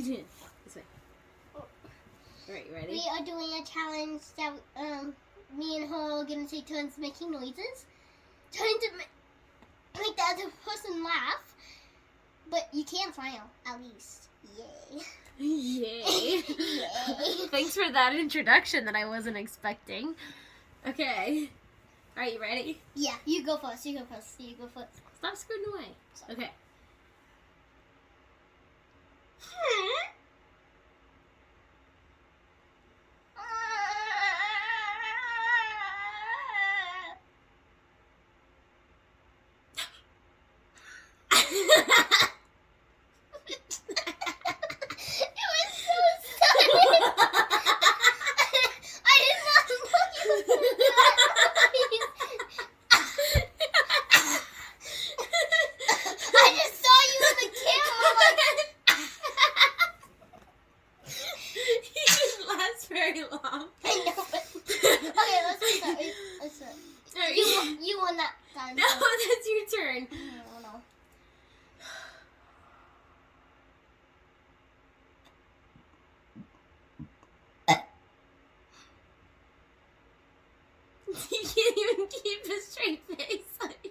Continue. This way. Alright, you ready? We are doing a challenge that me and her are going to take turns making noises. Trying to make the other person laugh. But you can smile, at least. Yay. Yay. Yay. Thanks for that introduction that I wasn't expecting. Okay. Alright, you ready? Yeah, you go first. You go first. Stop screwing away. Sorry. Okay. Very long. I know. Okay, let's start. You won that time. No, that's your turn. I don't know. You can't even keep a straight face on yourself.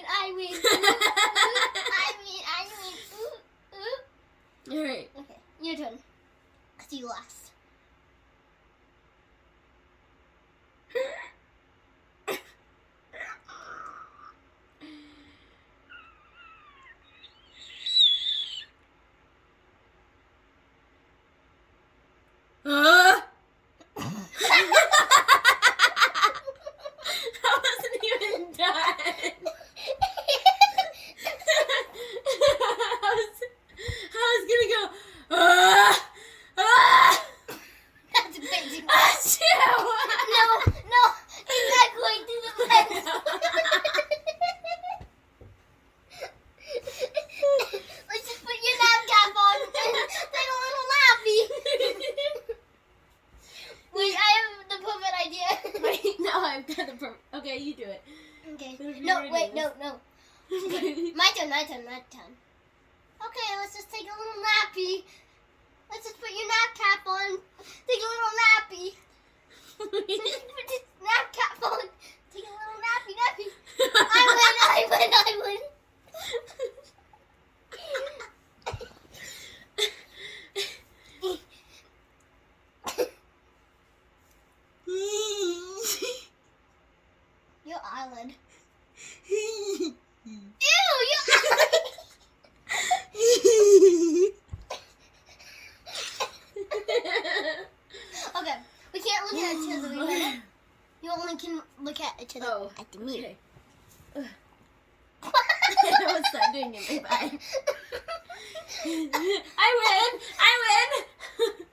I win. Alright. Okay, your turn. See you last. I wasn't even done. I was gonna go. That's amazing. Achoo! No, he's not going to the fence. Let's just put your nap cap on and take a little nappy. Wait, I have the perfect idea. Wait, no, I've got the okay, you do it. Okay. Whatever No, you're wait, ready. no. My turn. Okay, let's just take a little nappy. Let's just put your nap cap on. Take a little nappy. Put this nap cap on. Take a little nappy. I win. Your island. Ew, your island. Okay, we can't look at each other. Remember? You only can look at each other. Oh, at the mirror. okay. I was not doing it. Bye. I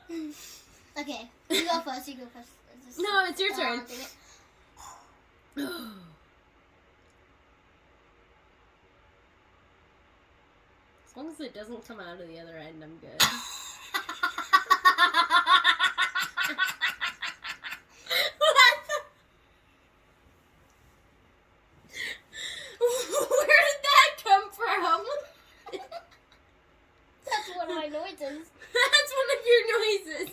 win. Okay, you go first. No, it's your turn. Dang it. As long as it doesn't come out of the other end, I'm good. Where did that come from? That's one of my noises. That's one of your noises.